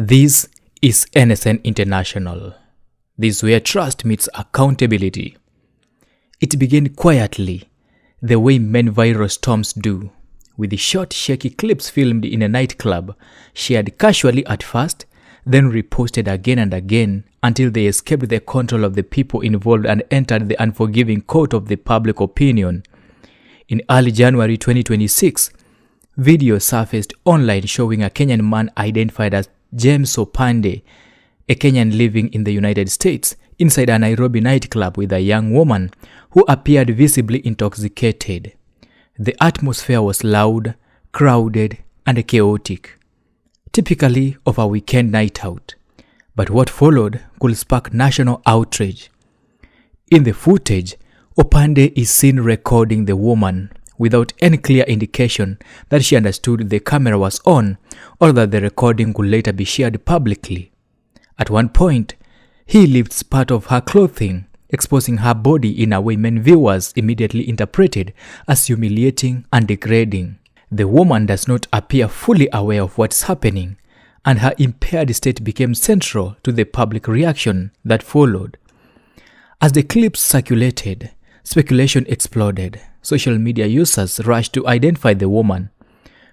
This is NSN International. This is where trust meets accountability. It began quietly, the way men viral storms do, with the short, shaky clips filmed in a nightclub, shared casually at first, then reposted again and again until they escaped the control of the people involved and entered the unforgiving court of the public opinion. In early January 2026, video surfaced online showing a Kenyan man identified as James Opande, a Kenyan living in the United States, inside a Nairobi nightclub with a young woman who appeared visibly intoxicated. The atmosphere was loud, crowded, and chaotic, typically of a weekend night out. But what followed could spark national outrage. In the footage, Opande is seen recording the woman without any clear indication that she understood the camera was on or that the recording could later be shared publicly. At one point, he lifts part of her clothing, exposing her body in a way many viewers immediately interpreted as humiliating and degrading. The woman does not appear fully aware of what's happening, and her impaired state became central to the public reaction that followed. As the clips circulated, speculation exploded. Social media users rushed to identify the woman.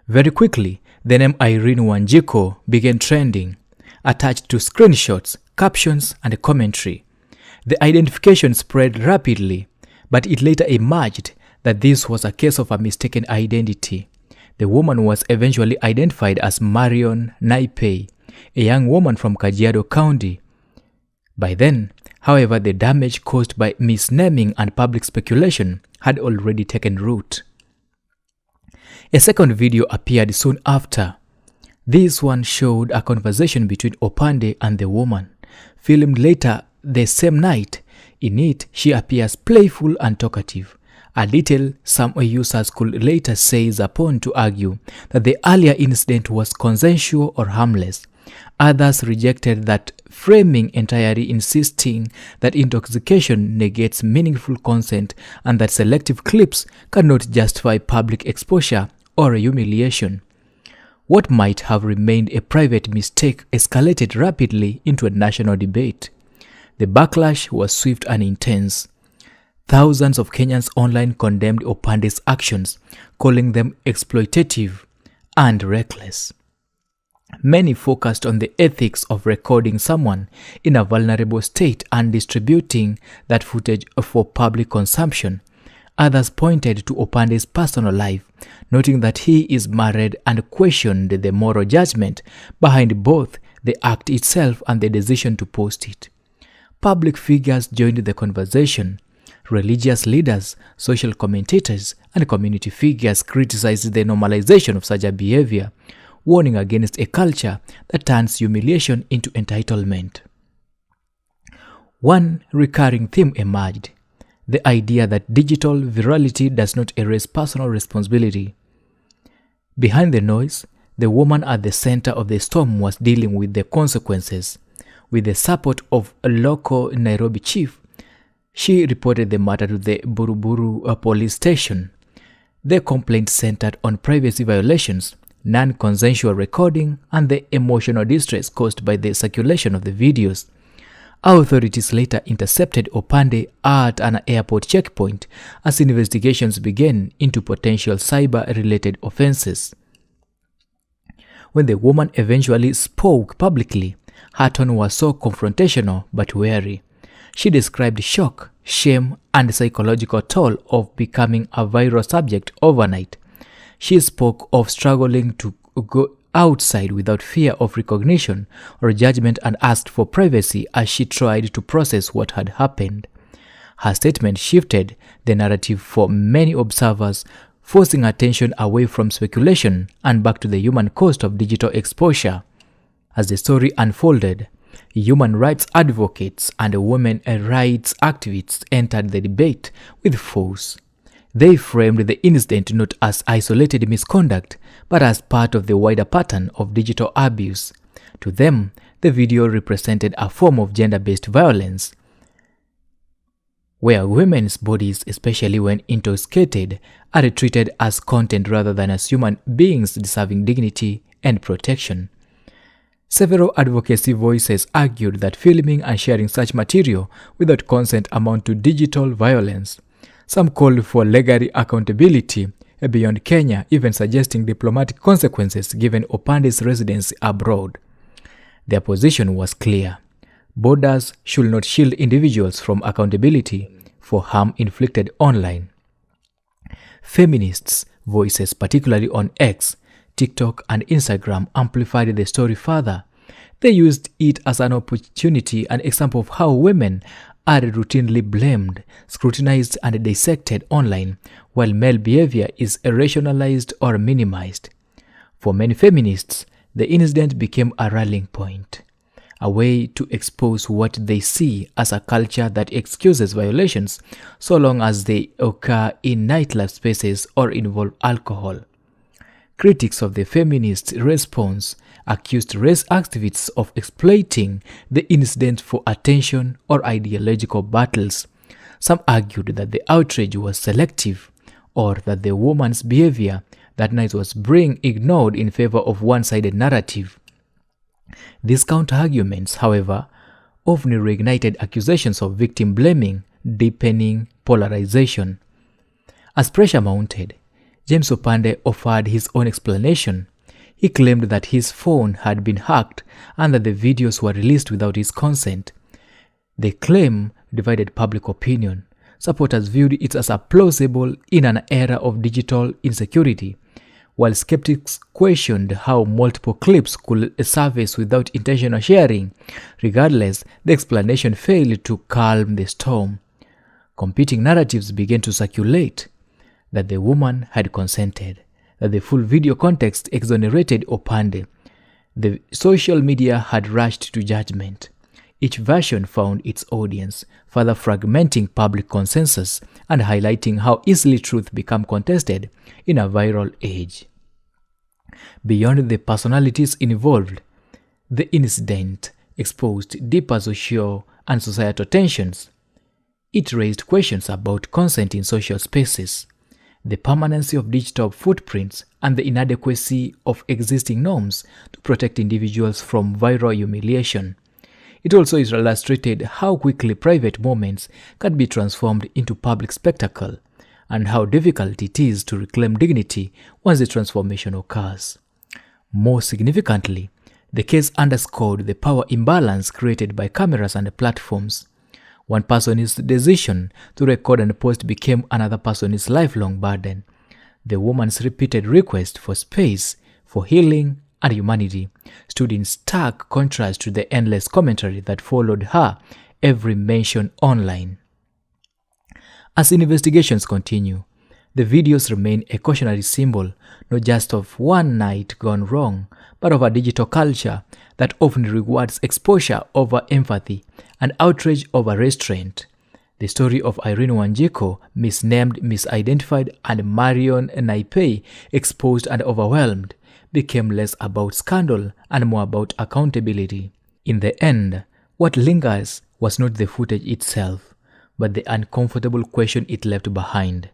Very quickly, the name Irene Wanjiku began trending, attached to screenshots, captions, and commentary. The identification spread rapidly, but it later emerged that this was a case of a mistaken identity. The woman was eventually identified as Marion Naipei, a young woman from Kajiado County. By then, however, the damage caused by misnaming and public speculation had already taken root. A second video appeared soon after. This one showed a conversation between Opande and the woman, filmed later the same night. In it, she appears playful and talkative, a detail some users could later seize upon to argue that the earlier incident was consensual or harmless. Others rejected that framing entirely, insisting that intoxication negates meaningful consent and that selective clips cannot justify public exposure or humiliation. What might have remained a private mistake escalated rapidly into a national debate. The backlash was swift and intense. Thousands of Kenyans online condemned Opande's actions, calling them exploitative and reckless. Many focused on the ethics of recording someone in a vulnerable state and distributing that footage for public consumption. Others pointed to Opande's personal life, noting that he is married, and questioned the moral judgment behind both the act itself and the decision to post it. Public figures joined the conversation. Religious leaders, social commentators, and community figures criticized the normalization of such a behavior, warning against a culture that turns humiliation into entitlement. One recurring theme emerged: the idea that digital virality does not erase personal responsibility. Behind the noise, the woman at the center of the storm was dealing with the consequences. With the support of a local Nairobi chief, she reported the matter to the Buruburu police station. The complaint centered on privacy violations, non-consensual recording, and the emotional distress caused by the circulation of the videos. Authorities later intercepted Opande at an airport checkpoint as investigations began into potential cyber-related offenses. When the woman eventually spoke publicly, her tone was so confrontational but wary. She described shock, shame, and psychological toll of becoming a viral subject overnight. She spoke of struggling to go outside without fear of recognition or judgment and asked for privacy as she tried to process what had happened. Her statement shifted the narrative for many observers, forcing attention away from speculation and back to the human cost of digital exposure. As the story unfolded, human rights advocates and women rights activists entered the debate with force. They framed the incident not as isolated misconduct, but as part of the wider pattern of digital abuse. To them, the video represented a form of gender-based violence, where women's bodies, especially when intoxicated, are treated as content rather than as human beings deserving dignity and protection. Several advocacy voices argued that filming and sharing such material without consent amount to digital violence. Some called for legal accountability beyond Kenya, even suggesting diplomatic consequences given Opande's residency abroad. Their position was clear. Borders should not shield individuals from accountability for harm inflicted online. Feminists' voices, particularly on X, TikTok, and Instagram, amplified the story further. They used it as an opportunity, an example of how women are routinely blamed, scrutinized, and dissected online, while male behavior is rationalized or minimized. For many feminists, the incident became a rallying point, a way to expose what they see as a culture that excuses violations so long as they occur in nightclub spaces or involve alcohol. Critics of the feminist response accused race activists of exploiting the incident for attention or ideological battles. Some argued that the outrage was selective, or that the woman's behavior that night was being ignored in favor of one-sided narrative. These counter-arguments, however, often reignited accusations of victim blaming, deepening polarization. As pressure mounted, James Opande offered his own explanation. He claimed that his phone had been hacked and that the videos were released without his consent. The claim divided public opinion. Supporters viewed it as plausible in an era of digital insecurity, while skeptics questioned how multiple clips could surface without intentional sharing. Regardless, the explanation failed to calm the storm. Competing narratives began to circulate: that the woman had consented, that the full video context exonerated Opande. The social media had rushed to judgment. Each version found its audience, further fragmenting public consensus and highlighting how easily truth becomes contested in a viral age. Beyond the personalities involved, the incident exposed deeper social and societal tensions. It raised questions about consent in social spaces, the permanency of digital footprints, and the inadequacy of existing norms to protect individuals from viral humiliation. It also illustrated how quickly private moments can be transformed into public spectacle, and how difficult it is to reclaim dignity once the transformation occurs. More significantly, the case underscored the power imbalance created by cameras and platforms. One person's decision to record and post became another person's lifelong burden. The woman's repeated request for space, for healing, and humanity stood in stark contrast to the endless commentary that followed her every mention online. As investigations continue, the videos remain a cautionary symbol not just of one night gone wrong, but of a digital culture that often rewards exposure over empathy and outrage over restraint. The story of Irene Wanjiku, misnamed, misidentified, and Marion naipei, exposed and overwhelmed, became less about scandal and more about accountability. In the end, what lingers was not the footage itself, but the uncomfortable question it left behind.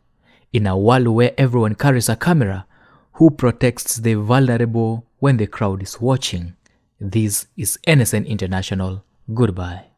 In a world where everyone carries a camera, who protects the vulnerable when the crowd is watching? This is NSN International. Goodbye.